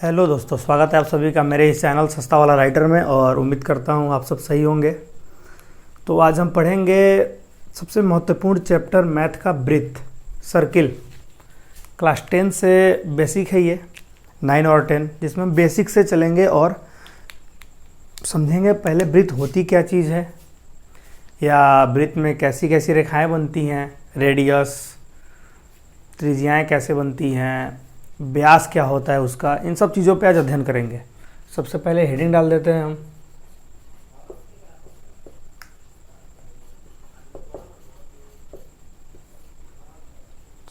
Hello दोस्तों, स्वागत है आप सभी का मेरे इस चैनल सस्ता वाला राइटर में। और उम्मीद करता हूँ आप सब सही होंगे। तो आज हम पढ़ेंगे सबसे महत्वपूर्ण चैप्टर मैथ का ब्रीथ सर्किल। क्लास 10 से बेसिक है ये, 9 और 10, जिसमें हम बेसिक से चलेंगे और समझेंगे पहले ब्रीथ होती क्या चीज़ है, या ब्रीथ में कैसी कैसी रेखाएं बनती हैं, रेडियस, त्रिज्याएं कैसे बनती हैं, व्यास क्या होता है उसका, इन सब चीज़ों पे आज अध्ययन करेंगे। सबसे पहले हेडिंग डाल देते हैं हम।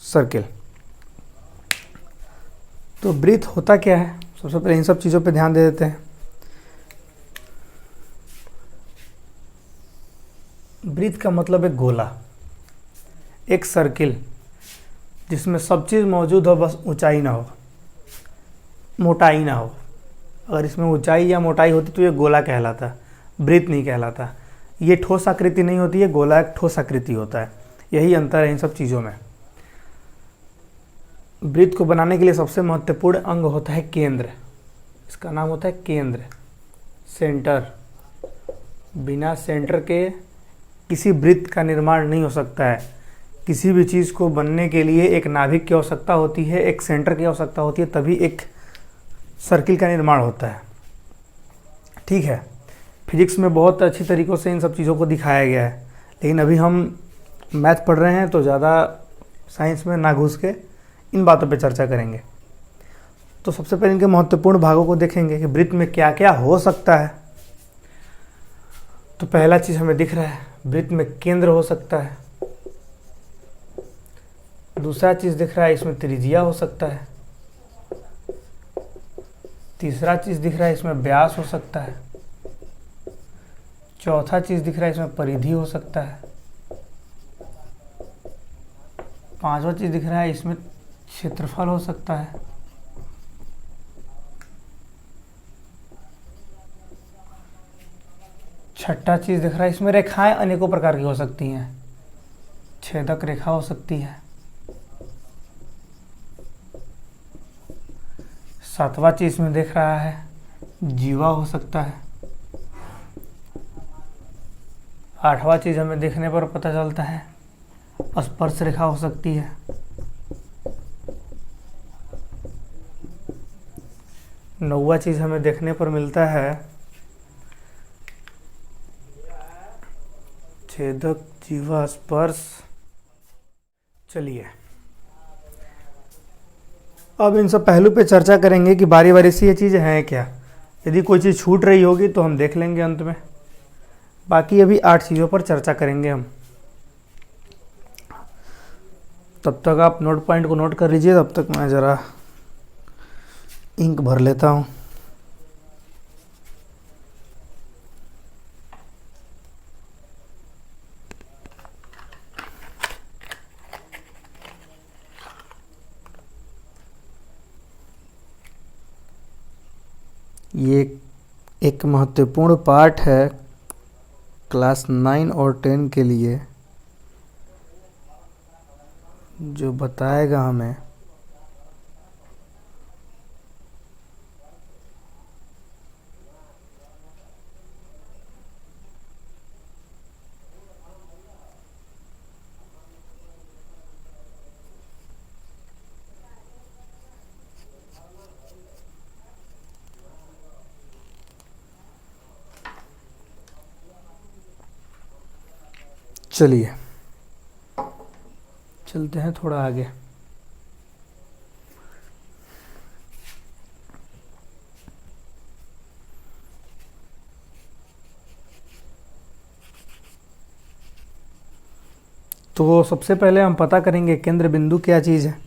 सर्किल। तो ब्रीथ होता क्या है, सबसे पहले इन सब चीज़ों पे ध्यान दे देते हैं। ब्रीथ का मतलब एक गोला, एक सर्किल जिसमें सब चीज़ मौजूद हो, बस ऊंचाई ना हो, मोटाई ना हो। अगर इसमें ऊंचाई या मोटाई होती तो ये गोला कहलाता, ब्रीथ नहीं कहलाता। ये ठोस आकृति नहीं होती है, गोला एक ठोस आकृति होता है। यही अंतर है इन सब चीज़ों में। ब्रीथ को बनाने के लिए सबसे महत्वपूर्ण अंग होता है केंद्र। इसका नाम होता है केंद्र, सेंटर। बिना सेंटर के किसी ब्रीथ का निर्माण नहीं हो सकता है। किसी भी चीज़ को बनने के लिए एक नाभिक की आवश्यकता होती है, एक सेंटर की आवश्यकता होती है, तभी एक सर्किल का निर्माण होता है। ठीक है, फिजिक्स में बहुत अच्छी तरीक़ों से इन सब चीज़ों को दिखाया गया है, लेकिन अभी हम मैथ पढ़ रहे हैं तो ज़्यादा साइंस में ना घुस के इन बातों पे चर्चा करेंगे। तो सबसे पहले इनके महत्वपूर्ण भागों को देखेंगे कि ब्रीथ में क्या क्या हो सकता है। तो पहला चीज़ हमें दिख रहा है, ब्रीथ में केंद्र हो सकता है। दूसरा चीज़ दिख रहा है, इसमें त्रिज्या हो सकता है। तीसरा चीज़ दिख रहा है, इसमें व्यास हो सकता है। चौथा चीज़ दिख रहा है, इसमें परिधि हो सकता है। पांचवा चीज़ दिख रहा है, इसमें क्षेत्रफल हो सकता है। छठा चीज़ दिख रहा है, इसमें रेखाएं अनेकों प्रकार की हो सकती हैं। छेदक रेखा हो सकती है। सातवां चीज़ में देख रहा है, जीवा हो सकता है। आठवां चीज़ हमें देखने पर पता चलता है, स्पर्श रेखा हो सकती है। नौवां चीज़ हमें देखने पर मिलता है, छेदक, जीवा, स्पर्श। चलिए अब इन सब पहलू पे चर्चा करेंगे कि बारी बारी से ये चीज़ें हैं क्या। यदि कोई चीज़ छूट रही होगी तो हम देख लेंगे अंत में। बाकी अभी 8 चीज़ों पर चर्चा करेंगे हम। तब तक आप नोट पॉइंट को नोट कर लीजिए, तब तक मैं ज़रा इंक भर लेता हूँ। ये एक महत्वपूर्ण पाठ है क्लास 9 और 10 के लिए, जो बताएगा हमें चलिए चलते हैं थोड़ा आगे। तो सबसे पहले हम पता करेंगे केंद्र बिंदु क्या चीज़ है।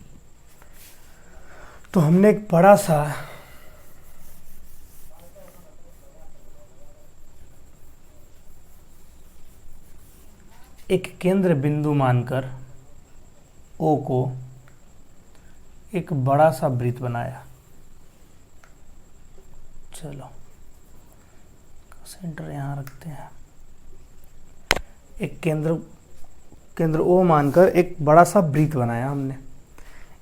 तो हमने एक बड़ा सा एक केंद्र बिंदु मानकर O को एक बड़ा सा वृत्त बनाया। चलो सेंटर यहाँ रखते हैं। एक केंद्र O मानकर एक बड़ा सा वृत्त बनाया हमने।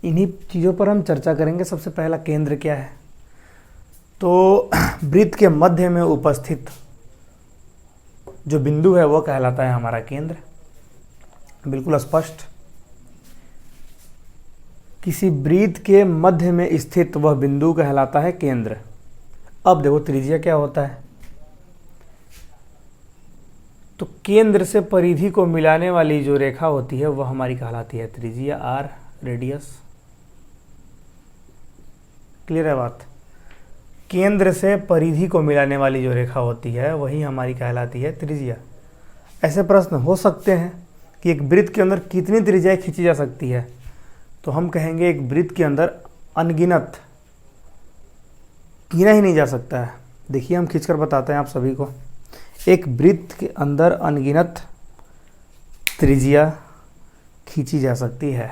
इन्हीं चीज़ों पर हम चर्चा करेंगे। सबसे पहला केंद्र क्या है, तो वृत्त के मध्य में उपस्थित जो बिंदु है वो कहलाता है हमारा केंद्र। बिल्कुल स्पष्ट। किसी वृत्त के मध्य में स्थित वह बिंदु कहलाता है केंद्र। अब देखो त्रिज्या क्या होता है। तो केंद्र से परिधि को मिलाने वाली जो रेखा होती है वह हमारी कहलाती है त्रिज्या, आर, रेडियस। क्लियर है बात। केंद्र से परिधि को मिलाने वाली जो रेखा होती है वही हमारी कहलाती है त्रिज्या। ऐसे प्रश्न हो सकते हैं कि एक वृत्त के अंदर कितनी त्रिज्याएं खींची जा सकती है, तो हम कहेंगे एक वृत्त के अंदर अनगिनत, गिना ही नहीं जा सकता है। देखिए हम खींचकर बताते हैं आप सभी को। एक वृत्त के अंदर अनगिनत त्रिज्या खींची जा सकती है।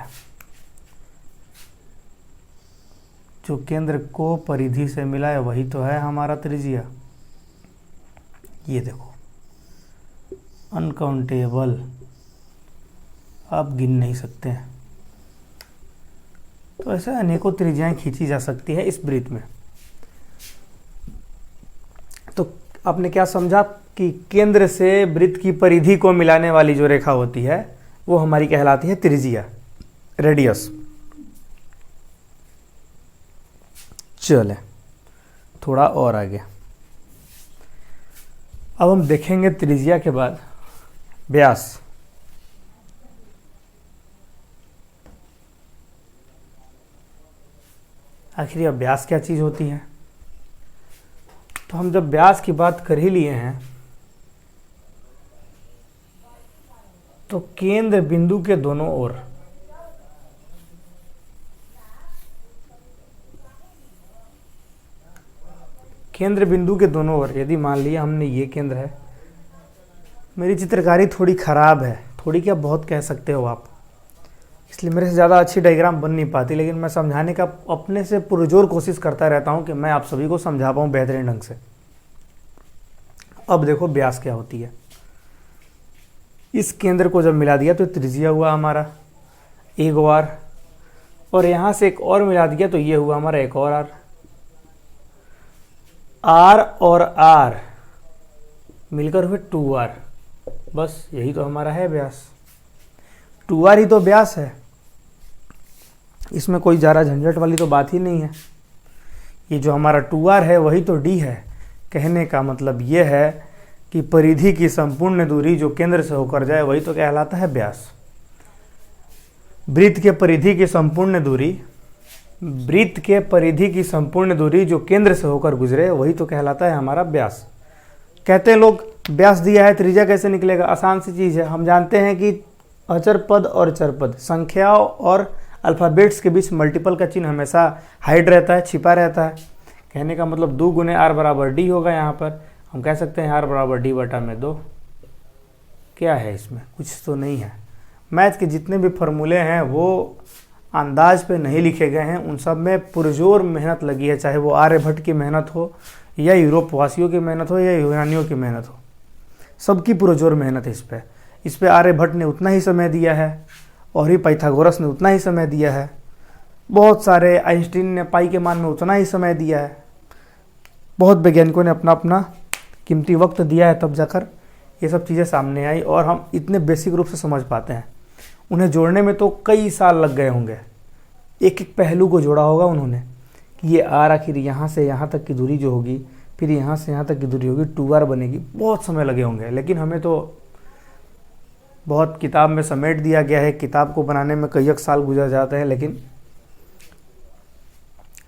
जो केंद्र को परिधि से मिला है वही तो है हमारा त्रिज्या। ये देखो अनकाउंटेबल, आप गिन नहीं सकते हैं। तो ऐसे अनेकों त्रिज्याएं खींची जा सकती है इस वृत्त में। तो आपने क्या समझा कि केंद्र से वृत्त की परिधि को मिलाने वाली जो रेखा होती है वो हमारी कहलाती है त्रिज्या, रेडियस। चले थोड़ा और आगे। अब हम देखेंगे त्रिज्या के बाद व्यास। आखिर यह व्यास क्या चीज होती है। तो हम जब व्यास की बात कर ही लिए हैं तो केंद्र बिंदु के दोनों ओर यदि मान लिया हमने ये केंद्र है। मेरी चित्रकारी थोड़ी खराब है, थोड़ी क्या बहुत कह सकते हो आप, इसलिए मेरे से ज़्यादा अच्छी डायग्राम बन नहीं पाती, लेकिन मैं समझाने का अपने से पुरजोर कोशिश करता रहता हूँ कि मैं आप सभी को समझा पाऊँ बेहतरीन ढंग से। अब देखो व्यास क्या होती है। इस केंद्र को जब मिला दिया तो त्रिज्या हुआ हमारा एक आर, और यहाँ से एक और मिला दिया तो ये हुआ हमारा एक और आर। आर और आर मिलकर हुए 2r। बस यही तो हमारा है व्यास। 2r ही तो व्यास है, इसमें कोई ज़्यादा झंझट वाली तो बात ही नहीं है। ये जो हमारा 2r है वही तो d है। कहने का मतलब ये है कि परिधि की संपूर्ण दूरी जो केंद्र से होकर जाए वही तो कहलाता है व्यास। वृत्त के परिधि की संपूर्ण दूरी जो केंद्र से होकर गुजरे वही तो कहलाता है हमारा व्यास। कहते हैं लोग व्यास दिया है त्रिज्या कैसे निकलेगा। आसान सी चीज़ है। हम जानते हैं कि अचर पद और चर पद, संख्याओं और अल्फ़ाबेट्स के बीच मल्टीपल का चिन्ह हमेशा हाइड रहता है, छिपा रहता है। कहने का मतलब 2 गुने r बराबर d होगा। यहाँ पर हम कह सकते हैं r बराबर d बटा में 2। क्या है इसमें, कुछ तो नहीं है। मैथ के जितने भी फॉर्मूले हैं वो अंदाज पे नहीं लिखे गए हैं, उन सब में पुरजोर मेहनत लगी है। चाहे वो आर्यभट्ट की मेहनत हो या यूरोप वासियों की मेहनत हो या यूनानियों की मेहनत हो, सबकी पुरजोर मेहनत है इस पे आर्यभट्ट ने उतना ही समय दिया है और ही पाइथागोरस ने उतना ही समय दिया है। बहुत सारे आइंस्टीन ने पाई के मान में उतना ही समय दिया है। बहुत वैज्ञानिकों ने अपना अपना कीमती वक्त दिया है, तब जाकर ये सब चीज़ें सामने आई और हम इतने बेसिक रूप से समझ पाते हैं। उन्हें जोड़ने में तो कई साल लग गए होंगे। एक एक पहलू को जोड़ा होगा उन्होंने कि ये आर आखिर यहाँ से यहाँ तक की दूरी जो होगी, फिर यहाँ से यहाँ तक की दूरी होगी, 2r बनेगी। बहुत समय लगे होंगे, लेकिन हमें तो बहुत किताब में समेट दिया गया है। किताब को बनाने में कई एक साल गुजर जाते हैं, लेकिन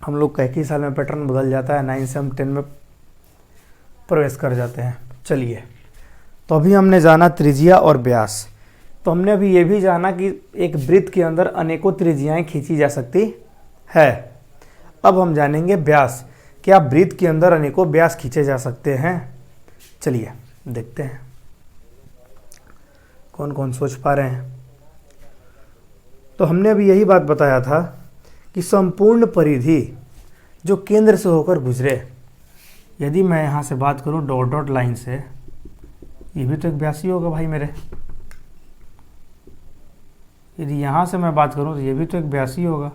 हम लोग कई कई साल में पैटर्न बदल जाता है। 9 से हम 10 में प्रवेश कर जाते हैं। चलिए, तो अभी हमने जाना त्रिज्या और व्यास। तो हमने अभी ये भी जाना कि एक वृत्त के अंदर अनेकों त्रिज्याएं खींची जा सकती है। अब हम जानेंगे व्यास। क्या वृत्त के अंदर अनेकों व्यास खींचे जा सकते हैं? चलिए देखते हैं कौन कौन सोच पा रहे हैं। तो हमने अभी यही बात बताया था कि संपूर्ण परिधि जो केंद्र से होकर गुजरे, यदि मैं यहाँ से बात करूँ डॉट डॉट लाइन से, ये भी तो एक व्यास ही होगा भाई मेरे। यदि यहाँ से मैं बात करूँ तो ये भी तो एक व्यास ही होगा,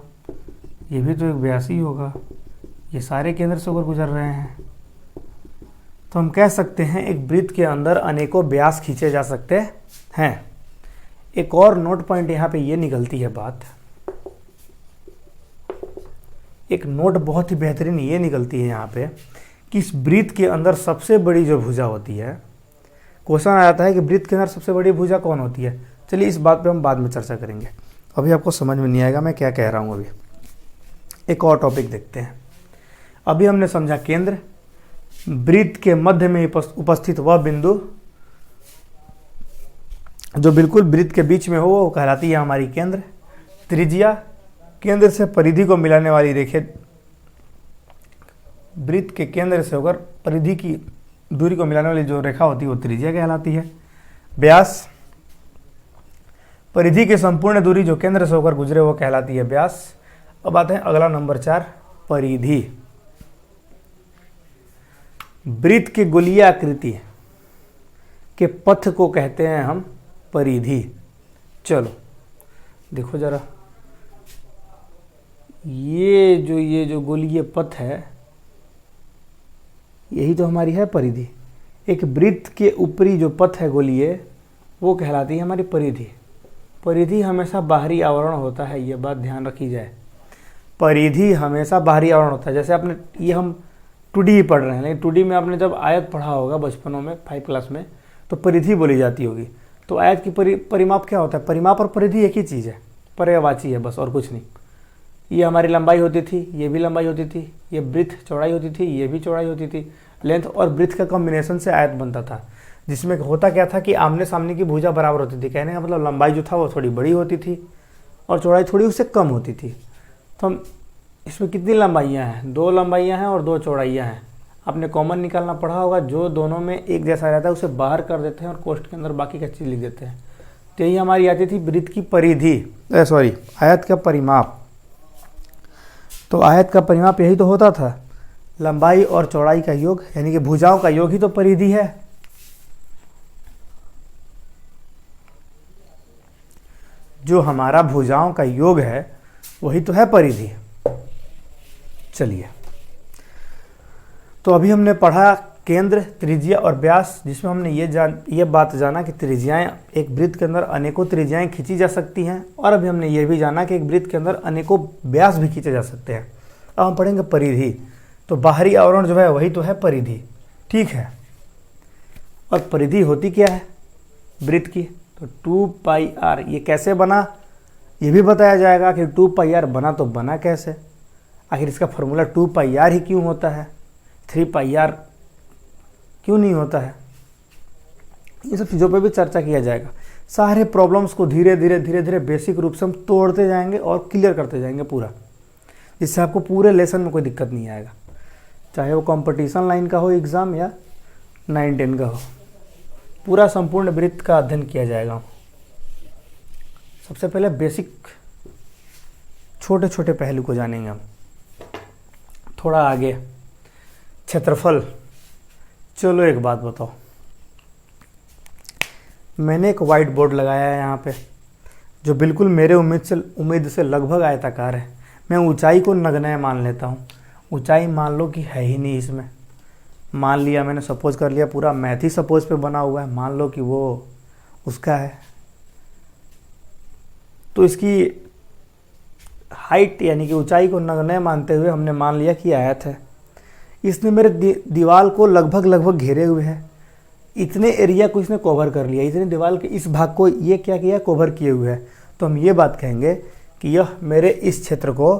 ये भी तो एक व्यास ही होगा, ये सारे केंद्र से होकर गुजर रहे हैं। तो हम कह सकते हैं एक वृत्त के अंदर अनेकों व्यास खींचे जा सकते हैं। एक और नोट पॉइंट यहाँ पे ये निकलती है बात, एक नोट बहुत ही बेहतरीन ये निकलती है यहाँ पे कि इस वृत्त के अंदर सबसे बड़ी जो भुजा होती है, क्वेश्चन आ जाता है कि वृत्त के अंदर सबसे बड़ी भुजा कौन होती है। चलिए इस बात पे हम बाद में चर्चा करेंगे, अभी आपको समझ में नहीं आएगा मैं क्या कह रहा हूँ। अभी एक और टॉपिक देखते हैं। अभी हमने समझा केंद्र, वृत्त के मध्य में उपस्थित वह बिंदु जो बिल्कुल वृत्त के बीच में हो वो कहलाती है हमारी केंद्र। त्रिज्या, केंद्र से परिधि को मिलाने वाली रेखा, वृत्त के केंद्र से होकर परिधि की दूरी को मिलाने वाली जो रेखा होती है वो त्रिज्या कहलाती है। व्यास, परिधि की संपूर्ण दूरी जो केंद्र से होकर गुजरे वो कहलाती है व्यास। अब आते हैं अगला नंबर 4, परिधि। वृत्त के गोलीय आकृति के पथ को कहते हैं हम परिधि। चलो देखो जरा, ये जो गोलीय पथ है यही तो हमारी है परिधि। एक वृत्त के ऊपरी जो पथ है गोलीय वो कहलाती है हमारी परिधि। परिधि हमेशा बाहरी आवरण होता है, ये बात ध्यान रखी जाए। परिधि हमेशा बाहरी आवरण होता है। जैसे आपने ये हम 2D ही पढ़ रहे हैं, लेकिन 2D में आपने जब आयत पढ़ा होगा बचपनों में 5 क्लास में, तो परिधि बोली जाती होगी। तो आयत की परिमाप क्या होता है? परिमाप और परिधि एक ही चीज़ है, पर्यायवाची है बस, और कुछ नहीं। ये हमारी लंबाई होती थी, ये भी लंबाई होती थी, ये वृत्त चौड़ाई होती थी, ये भी चौड़ाई होती थी। लेंथ और वृत्त का कॉम्बिनेशन से आयत बनता था, जिसमें होता क्या था कि आमने सामने की भुजा बराबर होती थी। कहने का मतलब लंबाई जो था वो थोड़ी बड़ी होती थी और चौड़ाई थोड़ी उससे कम होती थी। तो हम इसमें कितनी लंबाइयाँ हैं? 2 लंबाइयाँ हैं और 2 चौड़ाइयाँ हैं। आपने कॉमन निकालना पढ़ा होगा, जो दोनों में एक जैसा रहता है उसे बाहर कर देते हैं और कोष्ठ के अंदर बाकी का चीज़ लिख देते हैं। तो यही हमारी आती थी वृत्त की परिधि, आयत का परिमाप। तो आयत का परिमाप यही तो होता था, लंबाई और चौड़ाई का योग, यानी कि भुजाओं का योग ही तो परिधि है। जो हमारा भुजाओं का योग है वही तो है परिधि। चलिए, तो अभी हमने पढ़ा केंद्र, त्रिज्या और व्यास, जिसमें हमने ये बात जाना कि त्रिज्याएं, एक वृत्त के अंदर अनेकों त्रिज्याएं खींची जा सकती हैं। और अभी हमने ये भी जाना कि एक वृत्त के अंदर अनेकों व्यास भी खींचे जा सकते हैं। अब हम पढ़ेंगे परिधि। तो बाहरी आवरण जो है वही तो है परिधि, ठीक है। और परिधि होती क्या है वृत्त की? तो 2πr। ये कैसे बना ये भी बताया जाएगा कि 2πr बना तो बना कैसे, आखिर इसका फॉर्मूला 2πr ही क्यों होता है, 3πr क्यों नहीं होता है। ये सब चीज़ों पे भी चर्चा किया जाएगा। सारे प्रॉब्लम्स को धीरे धीरे बेसिक रूप से हम तोड़ते जाएंगे और क्लियर करते जाएंगे पूरा, जिससे आपको पूरे लेसन में कोई दिक्कत नहीं आएगा, चाहे वो कंपटीशन लाइन का हो एग्ज़ाम या 9-10 का हो। पूरा संपूर्ण वृत्त का अध्ययन किया जाएगा। सबसे पहले बेसिक छोटे छोटे पहलू को जानेंगे हम। थोड़ा आगे क्षेत्रफल। चलो एक बात बताओ, मैंने एक वाइट बोर्ड लगाया है यहाँ पे, जो बिल्कुल मेरे उम्मीद से लगभग आयताकार है। मैं ऊंचाई को नगण्य मान लेता हूँ। ऊंचाई मान लो कि है ही नहीं इसमें, मान लिया मैंने, सपोज कर लिया, पूरा मैथ ही सपोज पे बना हुआ है, मान लो कि वो उसका है। तो इसकी हाइट यानी कि ऊंचाई को नगण्य मानते हुए हमने मान लिया कि आयत है। इसने मेरे दीवार को लगभग घेरे हुए है। इतने एरिया को इसने कवर कर लिया, इतने दीवार के इस भाग को ये क्या किया, कवर किए हुए है। तो हम ये बात कहेंगे कि यह मेरे इस क्षेत्र को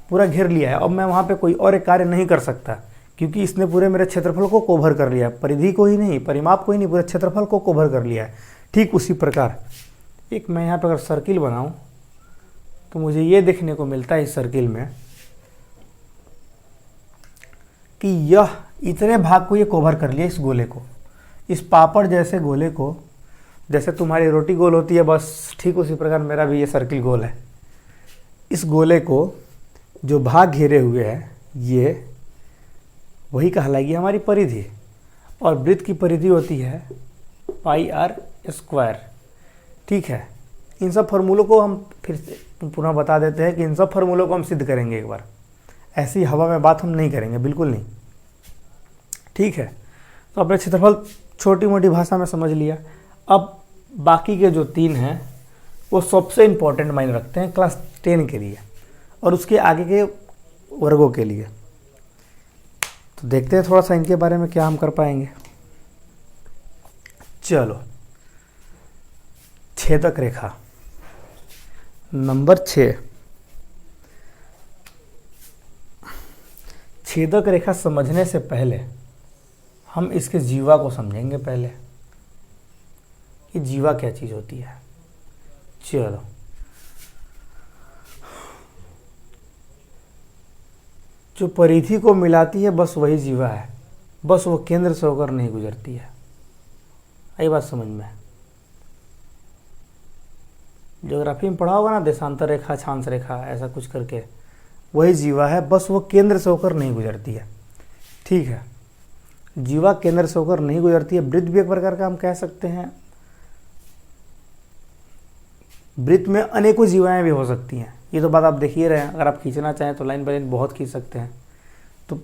पूरा घेर लिया है। अब मैं वहाँ पे कोई और एक कार्य नहीं कर सकता, क्योंकि इसने पूरे मेरे क्षेत्रफल को कवर कर लिया है। परिधि को ही नहीं, परिमाप को ही नहीं, पूरे क्षेत्रफल को कवर कर लिया है। ठीक उसी प्रकार एक मैं यहाँ पर अगर सर्किल बनाऊँ तो मुझे ये देखने को मिलता है इस सर्किल में कि यह इतने भाग को ये कवर कर लिया, इस गोले को, इस पापड़ जैसे गोले को। जैसे तुम्हारी रोटी गोल होती है बस ठीक उसी प्रकार मेरा भी ये सर्किल गोल है। इस गोले को जो भाग घेरे हुए है ये वही कहलाएगी हमारी परिधि। और वृत्त की परिधि होती है πr²। ठीक है, इन सब फार्मूलों को हम फिर से पुनः बता देते हैं कि इन सब फार्मूलों को हम सिद्ध करेंगे एक बार। ऐसी हवा में बात हम नहीं करेंगे, बिल्कुल नहीं। ठीक है, तो अपने क्षेत्रफल छोटी मोटी भाषा में समझ लिया। अब बाकी के जो 3 हैं वो सबसे इम्पोर्टेंट मायने रखते हैं क्लास 10 के लिए और उसके आगे के वर्गों के लिए। तो देखते हैं थोड़ा सा इनके बारे में क्या हम कर पाएंगे। चलो, छेदक रेखा नंबर 6। छेदक रेखा समझने से पहले हम इसके जीवा को समझेंगे पहले कि जीवा क्या चीज होती है। चलो, जो परिधि को मिलाती है बस वही जीवा है, बस वो केंद्र से होकर नहीं गुजरती है। आई बात समझ में? ज्योग्राफी में पढ़ा होगा ना, देशांतर रेखा, छांस रेखा, ऐसा कुछ करके, वही जीवा है, बस वो केंद्र से होकर नहीं गुजरती है। ठीक है, जीवा केंद्र से होकर नहीं गुजरती है। वृत्त भी एक प्रकार का हम कह सकते हैं। वृत्त में अनेकों जीवाएं भी हो सकती हैं, ये तो बात आप देख ही रहे हैं। अगर आप खींचना चाहें तो लाइन बाय लाइन बहुत खींच सकते हैं। तो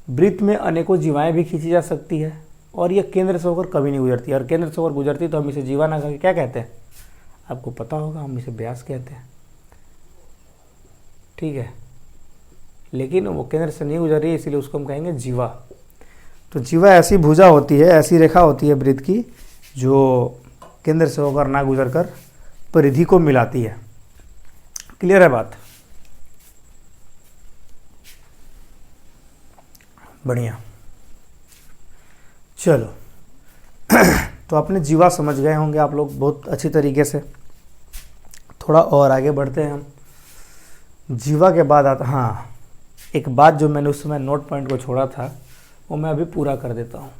वृत्त में अनेकों जीवाएं भी खींची जा सकती है और ये केंद्र से होकर कभी नहीं गुजरती। और केंद्र से होकर गुजरती तो हम इसे जीवा ना करके क्या कहते हैं, आपको पता होगा, हम इसे व्यास कहते हैं। ठीक है, लेकिन वो केंद्र से नहीं गुजर रही है, इसीलिए उसको हम कहेंगे जीवा। तो जीवा ऐसी भुजा होती है, ऐसी रेखा होती है वृत्त की जो केंद्र से होकर ना गुजर कर परिधि को मिलाती है। क्लियर है बात? बढ़िया। चलो तो आपने जीवा समझ गए होंगे आप लोग बहुत अच्छी तरीके से। थोड़ा और आगे बढ़ते हैं हम। जीवा के बाद आता, हाँ, एक बात जो मैंने उस समय नोट पॉइंट को छोड़ा था वो मैं अभी पूरा कर देता हूँ,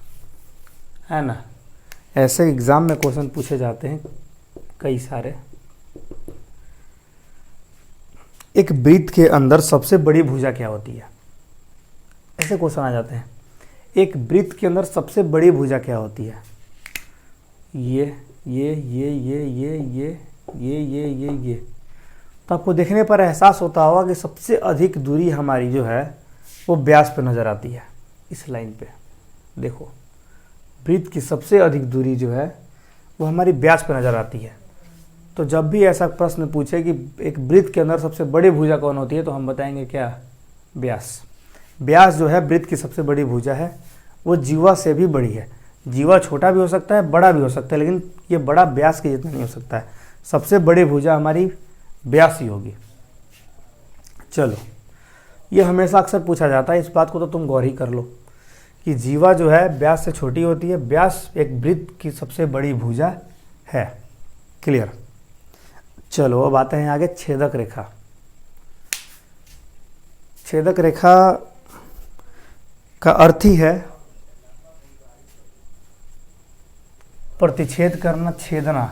है ना। ऐसे एग्ज़ाम में क्वेश्चन पूछे जाते हैं कई सारे। एक वृत्त के अंदर सबसे बड़ी भुजा क्या होती है, ऐसे क्वेश्चन आ जाते हैं। एक वृत्त के अंदर सबसे बड़ी भुजा क्या होती है? ये तो आपको देखने पर एहसास होता होगा कि सबसे अधिक दूरी हमारी जो है वो व्यास पे नज़र आती है। इस लाइन पे देखो, वृत्त की सबसे अधिक दूरी जो है वो हमारी व्यास पे नज़र आती है। तो जब भी ऐसा प्रश्न पूछे कि एक वृत्त के अंदर सबसे बड़ी भुजा कौन होती है, तो हम बताएंगे क्या? व्यास। व्यास जो है वृत्त की सबसे बड़ी भुजा है, वो जीवा से भी बड़ी है। जीवा छोटा भी हो सकता है, बड़ा भी हो सकता है, लेकिन ये बड़ा व्यास के जितना नहीं हो सकता है। सबसे बड़ी भुजा हमारी व्यास ही होगी। चलो, ये हमेशा अक्सर पूछा जाता है, इस बात को तो तुम गौर ही कर लो कि जीवा जो है व्यास से छोटी होती है। व्यास एक वृत्त की सबसे बड़ी भुजा है। क्लियर? चलो अब आते हैं आगे, छेदक रेखा। छेदक रेखा का अर्थ ही है प्रतिच्छेद करना, छेदना।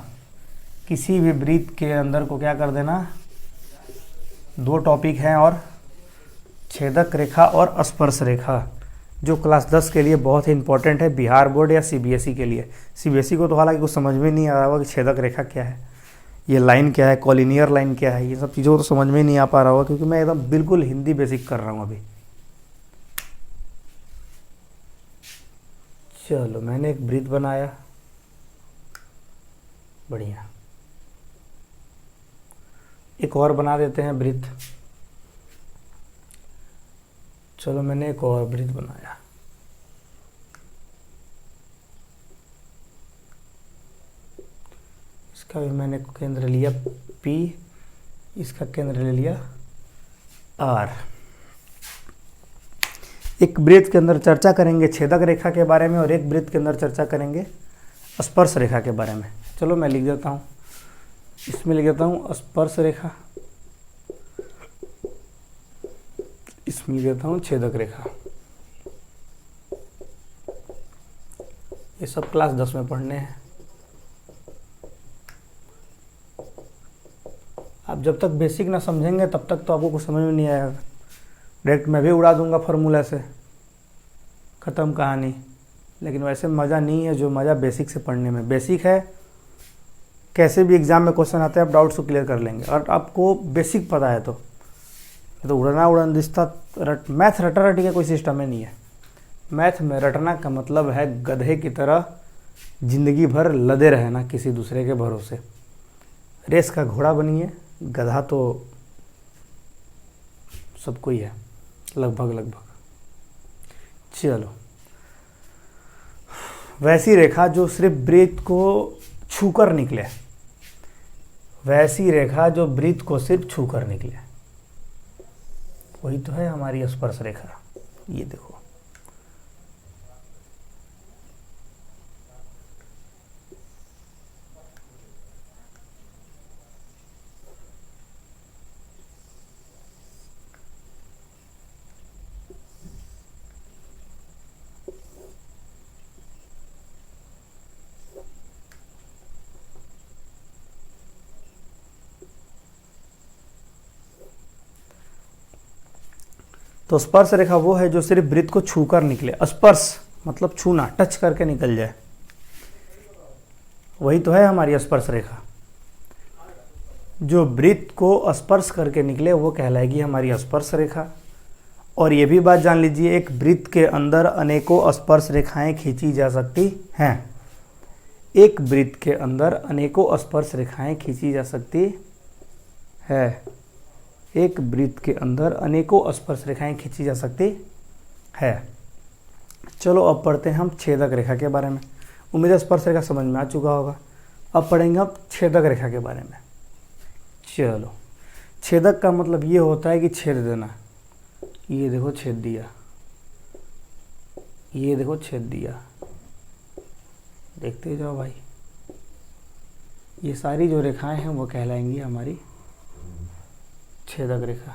किसी भी वृत्त के अंदर को क्या कर देना, 2 टॉपिक हैं और छेदक रेखा और स्पर्श रेखा, जो क्लास 10 के लिए बहुत ही इंपॉर्टेंट है, बिहार बोर्ड या सीबीएसई के लिए। सीबीएसई को तो हालांकि कुछ समझ में नहीं आ रहा होगा कि छेदक रेखा क्या है, ये लाइन क्या है, कॉलिनियर लाइन क्या है, ये सब चीज़ों को तो समझ में नहीं आ पा रहा होगा, क्योंकि मैं एकदम बिल्कुल हिंदी बेसिक कर रहा हूँ अभी। चलो, मैंने एक वृत्त बनाया, बढ़िया। एक और बना देते हैं वृत्त। चलो, मैंने एक और वृत्त बनाया। इसका भी मैंने केंद्र लिया P, इसका केंद्र ले लिया R। एक वृत्त के अंदर चर्चा करेंगे छेदक रेखा के बारे में और एक वृत्त के अंदर चर्चा करेंगे स्पर्श रेखा के बारे में। चलो मैं लिख देता हूँ, इसमें लिख देता हूँ स्पर्श रेखा, इसमें लिख देता हूँ छेदक रेखा। ये सब क्लास 10 में पढ़ने हैं। आप जब तक बेसिक ना समझेंगे तब तक तो आपको कुछ समझ में नहीं आएगा। डायरेक्ट मैं भी उड़ा दूंगा फार्मूला से, ख़त्म कहानी। लेकिन वैसे मज़ा नहीं है जो मज़ा बेसिक से पढ़ने में। बेसिक है, कैसे भी एग्ज़ाम में क्वेश्चन आते हैं आप डाउट्स को क्लियर कर लेंगे, और आपको बेसिक पता है तो ये तो उड़ना उड़न दिशता मैथ रटा रटी का कोई सिस्टम ही नहीं है। मैथ में रटना का मतलब है गधे की तरह जिंदगी भर लदे रहना किसी दूसरे के भरोसे। रेस का घोड़ा बनिए, गधा तो सबको ही है लगभग। चलो, वैसी रेखा जो सिर्फ वृत्त को छूकर निकले, वैसी रेखा जो वृत्त को सिर्फ छूकर निकले, वही तो है हमारी स्पर्श रेखा। ये देखो, तो स्पर्श रेखा वो है जो सिर्फ वृत्त को छूकर निकले। स्पर्श मतलब छूना, टच करके निकल जाए, वही तो है हमारी स्पर्श रेखा। जो वृत्त को स्पर्श करके निकले वो कहलाएगी हमारी स्पर्श रेखा। और ये भी बात जान लीजिए, एक वृत्त के अंदर अनेकों स्पर्श रेखाएं खींची जा सकती हैं। एक वृत्त के अंदर अनेकों स्पर्श रेखाएं खींची जा सकती है। एक वृत्त के अंदर अनेकों स्पर्श रेखाएं खींची जा सकती है। चलो अब पढ़ते हैं हम छेदक रेखा के बारे में। उम्मीद है स्पर्श रेखा समझ में आ चुका होगा। अब पढ़ेंगे हम छेदक रेखा के बारे में। चलो, छेदक का मतलब ये होता है कि छेद देना। ये देखो छेद दिया, ये देखो छेद दिया, देखते जाओ भाई। ये सारी जो रेखाएं हैं वो कहलाएंगी हमारी छेदक रेखा।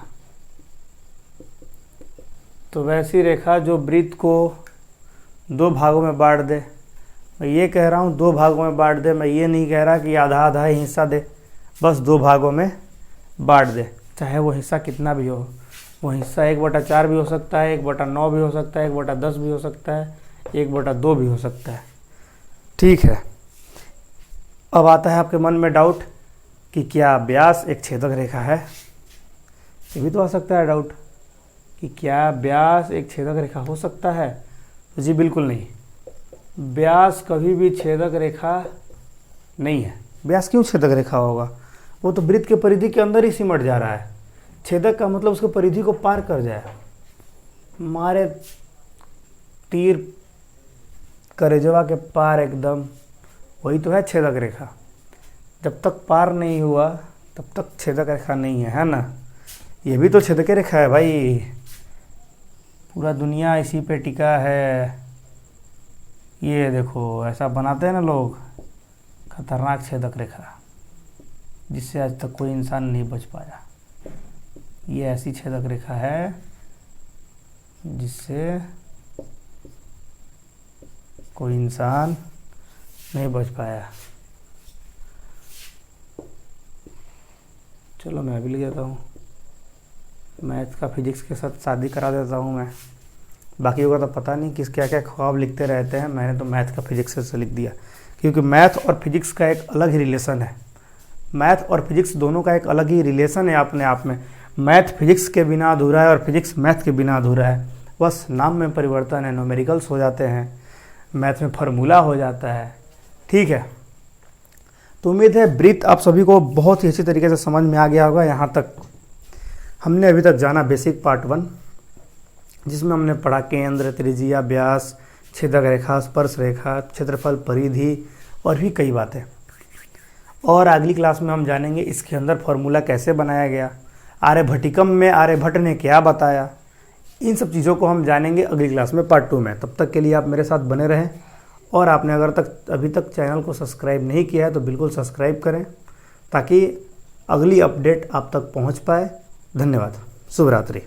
तो वैसी रेखा जो वृत्त को दो भागों में बांट दे। मैं ये कह रहा हूँ दो भागों में बांट दे, मैं ये नहीं कह रहा कि आधा आधा हिस्सा दे, बस दो भागों में बांट दे। चाहे वो हिस्सा कितना भी हो, वो हिस्सा 1/4 भी हो सकता है, 1/9 भी हो सकता है, 1/10 भी हो सकता है, 1/2 भी हो सकता है। ठीक है, अब आता है आपके मन में डाउट कि क्या व्यास एक छेदक रेखा है। ये भी तो आ सकता है डाउट कि क्या व्यास एक छेदक रेखा हो सकता है। तो जी बिल्कुल नहीं, व्यास कभी भी छेदक रेखा नहीं है। व्यास क्यों छेदक रेखा होगा? वो तो वृत्त के परिधि के अंदर ही सिमट जा रहा है। छेदक का मतलब उसके परिधि को पार कर जाए। मारे तीर करेजवा के पार एकदम, वही तो है छेदक रेखा। जब तक पार नहीं हुआ तब तक छेदक रेखा नहीं है ना। ये भी तो छेदक रेखा है भाई, पूरा दुनिया इसी पे टिका है। ये देखो ऐसा बनाते हैं ना लोग, खतरनाक छेदक रेखा, जिससे आज तक कोई इंसान नहीं बच पाया। ये ऐसी छेदक रेखा है जिससे कोई इंसान नहीं बच पाया। चलो मैं भी ले जाता हूँ, मैथ का फिजिक्स के साथ शादी करा देता हूँ मैं। बाकी होगा तो पता नहीं किस क्या क्या ख्वाब लिखते रहते हैं, मैंने तो मैथ का फिजिक्स से लिख दिया, क्योंकि मैथ और फिजिक्स का एक अलग ही रिलेशन है। मैथ और फिजिक्स दोनों का एक अलग ही रिलेशन है अपने आप में। मैथ फिजिक्स के बिना अधूरा है और फिजिक्स मैथ के बिना अधूरा है। बस नाम में परिवर्तन है, न्यूमेरिकल्स हो जाते हैं, मैथ में फार्मूला हो जाता है। ठीक है, तो उम्मीद है वृत्त आप सभी को बहुत ही अच्छी तरीके से समझ में आ गया होगा। यहाँ तक हमने अभी तक जाना बेसिक पार्ट 1, जिसमें हमने पढ़ा केंद्र, त्रिज्या, व्यास, छेदक रेखा, स्पर्श रेखा, क्षेत्रफल, परिधि और भी कई बातें। और अगली क्लास में हम जानेंगे इसके अंदर फॉर्मूला कैसे बनाया गया, आर्यभट्टिकम में आर्यभट्ट ने क्या बताया। इन सब चीज़ों को हम जानेंगे अगली क्लास में पार्ट 2 में। तब तक के लिए आप मेरे साथ बने रहें, और आपने अभी तक चैनल को सब्सक्राइब नहीं किया है तो बिल्कुल सब्सक्राइब करें, ताकि अगली अपडेट आप तक पहुंच पाए। धन्यवाद। शुभ रात्रि।